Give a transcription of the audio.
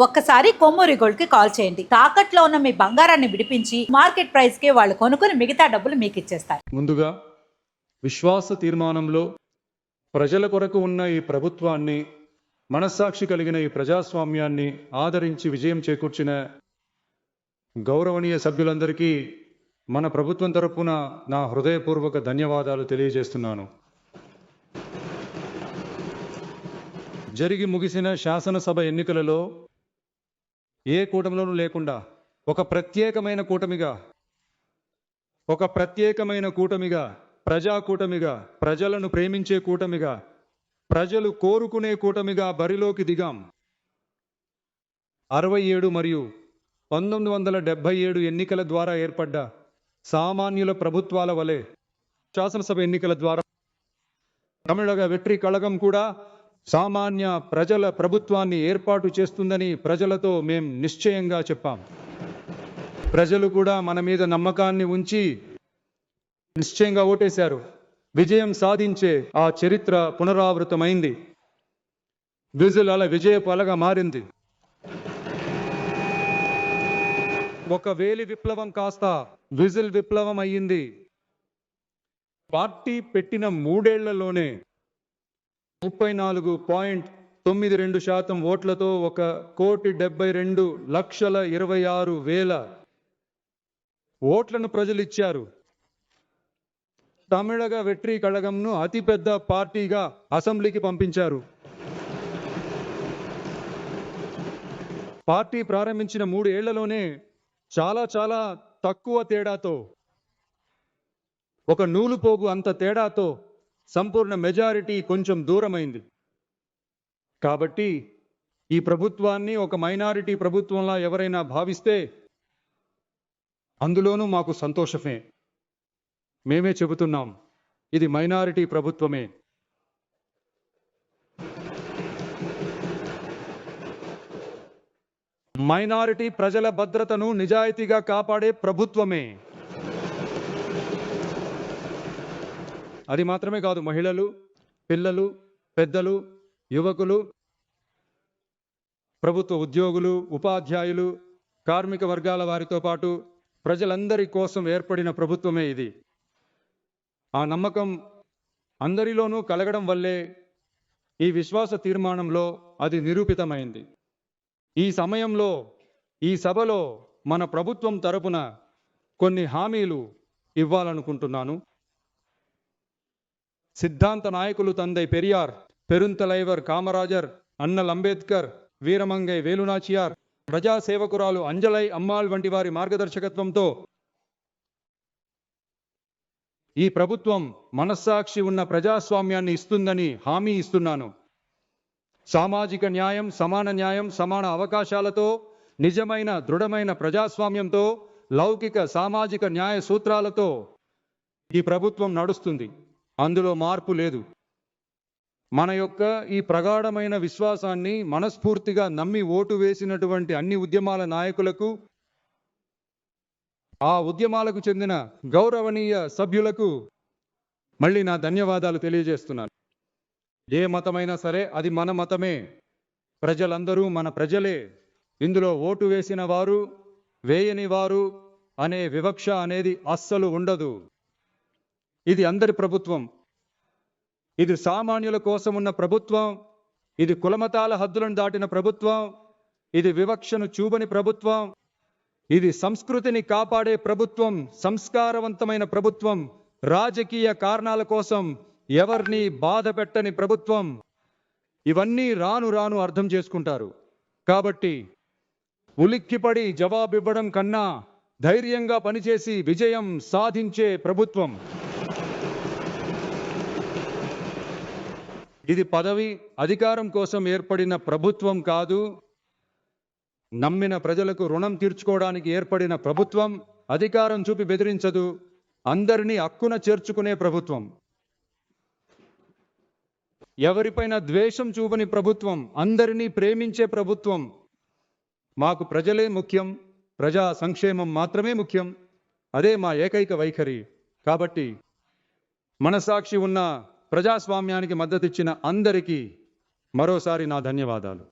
ఒక్కసారి కొమ్మూరి గోల్డ్ కి కాల్ చేయండి. తాకట్లో ఉన్న మీ బంగారాన్ని విడిపించి మార్కెట్ ప్రైస్ కి వాళ్ళు కొనుక్కుని మిగతా డబ్బులు మీకు ఇచ్చేస్తారు. ముందుగా విశ్వాస తీర్మానంలో ప్రజల కొరకు ఉన్న ఈ ప్రభుత్వాన్ని, మనస్సాక్షి కలిగిన ఈ ప్రజాస్వామ్యాన్ని ఆదరించి విజయం చేకూర్చిన గౌరవనీయ సభ్యులందరికీ మన ప్రభుత్వం తరపున నా హృదయపూర్వక ధన్యవాదాలు తెలియజేస్తున్నాను. జరిగి ముగిసిన శాసనసభ ఎన్నికలలో ఏ కూటమిలోనూ లేకుండా ఒక ప్రత్యేకమైన కూటమిగా, ప్రజా కూటమిగా, ప్రజలను ప్రేమించే కూటమిగా, ప్రజలు కోరుకునే కూటమిగా బరిలోకి దిగాం. 67 మరియు 1977 ఎన్నికల ద్వారా ఏర్పడ్డ సామాన్యుల ప్రభుత్వాల వలె శాసనసభ ఎన్నికల ద్వారా తమిళగ వెట్రి కళగం కూడా సామాన్య ప్రజల ప్రభుత్వాన్ని ఏర్పాటు చేస్తుందని ప్రజలతో మేం నిశ్చయంగా చెప్పాం. ప్రజలు కూడా మన మీద నమ్మకాన్ని ఉంచి నిశ్చయంగా ఓటేశారు. విజయం సాధించే ఆ చరిత్ర పునరావృతమైంది. విజిల్ అలా విజయపు అలగా మారింది. ఒక వేలి విప్లవం కాస్త విజిల్ విప్లవం అయ్యింది. పార్టీ పెట్టిన 3 ఏళ్లలోనే 34.92% ఓట్లతో 1,72,26,000 ఓట్లను ప్రజలు ఇచ్చారు. తమిళగ వెట్రి కళగంను అతిపెద్ద పార్టీగా అసెంబ్లీకి పంపించారు. పార్టీ ప్రారంభించిన 3 ఏళ్లలోనే చాలా తక్కువ తేడాతో, ఒక నూలుపోగు అంత తేడాతో సంపూర్ణ మెజారిటీ కొంచెం దూరమైంది. కాబట్టి ఈ ప్రభుత్వాన్ని ఒక మైనారిటీ ప్రభుత్వంలా ఎవరైనా భావిస్తే అందులోనూ మాకు సంతోషమే. మేమే చెబుతున్నాం, ఇది మైనారిటీ ప్రభుత్వమే. మైనారిటీ ప్రజల భద్రతను నిజాయితీగా కాపాడే ప్రభుత్వమే. అది మాత్రమే కాదు, మహిళలు, పిల్లలు, పెద్దలు, యువకులు, ప్రభుత్వ ఉద్యోగులు, ఉపాధ్యాయులు, కార్మిక వర్గాల వారితో పాటు ప్రజలందరి కోసం ఏర్పడిన ప్రభుత్వమే ఇది. ఆ నమ్మకం అందరిలోనూ కలగడం వల్లే ఈ విశ్వాస తీర్మానంలో అది నిరూపితమైంది. ఈ సమయంలో ఈ సభలో మన ప్రభుత్వం తరపున కొన్ని హామీలు ఇవ్వాలనుకుంటున్నాను. సిద్ధాంత నాయకులు తందై పెరియార్, పెరుంతలైవర్ కామరాజర్, అన్నల్ అంబేద్కర్, వీరమంగై వేలునాచియార్, ప్రజాసేవకురాలు అంజలై అమ్మాళ్ వంటి వారి మార్గదర్శకత్వంతో ఈ ప్రభుత్వం మనస్సాక్షి ఉన్న ప్రజాస్వామ్యాన్ని ఇస్తుందని హామీ ఇస్తున్నాను. సామాజిక న్యాయం, సమాన న్యాయం, సమాన అవకాశాలతో, నిజమైన దృఢమైన ప్రజాస్వామ్యంతో, లౌకిక సామాజిక న్యాయ సూత్రాలతో ఈ ప్రభుత్వం నడుస్తుంది. అందులో మార్పు లేదు. మన యొక్క ఈ ప్రగాఢమైన విశ్వాసాన్ని మనస్ఫూర్తిగా నమ్మి ఓటు వేసినటువంటి అన్ని ఉద్యమాల నాయకులకు, ఆ ఉద్యమాలకు చెందిన గౌరవనీయ సభ్యులకు మళ్ళీ నా ధన్యవాదాలు తెలియజేస్తున్నాను. ఏ మతమైనా సరే అది మన మతమే. ప్రజలందరూ మన ప్రజలే. ఇందులో ఓటు వేసిన వారు, వేయని వారు అనే వివక్ష అనేది అస్సలు ఉండదు. ఇది అందరి ప్రభుత్వం. ఇది సామాన్యుల కోసం ఉన్న ప్రభుత్వం. ఇది కులమతాల హద్దులను దాటిన ప్రభుత్వం. ఇది వివక్షను చూపని ప్రభుత్వం. ఇది సంస్కృతిని కాపాడే ప్రభుత్వం, సంస్కారవంతమైన ప్రభుత్వం, రాజకీయ కారణాల కోసం ఎవరిని బాధ పెట్టని ప్రభుత్వం. ఇవన్నీ రాను అర్థం చేసుకుంటారు. కాబట్టి ఉలిక్కిపడి జవాబివ్వడం కన్నా ధైర్యంగా పనిచేసి విజయం సాధించే ప్రభుత్వం. ఇది పదవి, అధికారం కోసం ఏర్పడిన ప్రభుత్వం కాదు. నమ్మిన ప్రజలకు రుణం తీర్చుకోవడానికి ఏర్పడిన ప్రభుత్వం. అధికారం చూపి బెదిరించదు, అందరినీ హక్కున చేర్చుకునే ప్రభుత్వం. ఎవరిపైన ద్వేషం చూపని ప్రభుత్వం, అందరినీ ప్రేమించే ప్రభుత్వం. మాకు ప్రజలే ముఖ్యం, ప్రజా సంక్షేమం మాత్రమే ముఖ్యం. అదే మా ఏకైక వైఖరి. కాబట్టి మనసాక్షి ఉన్న ప్రజాస్వామ్యానికి మద్దతిచ్చిన అందరికీ మరోసారి నా ధన్యవాదాలు.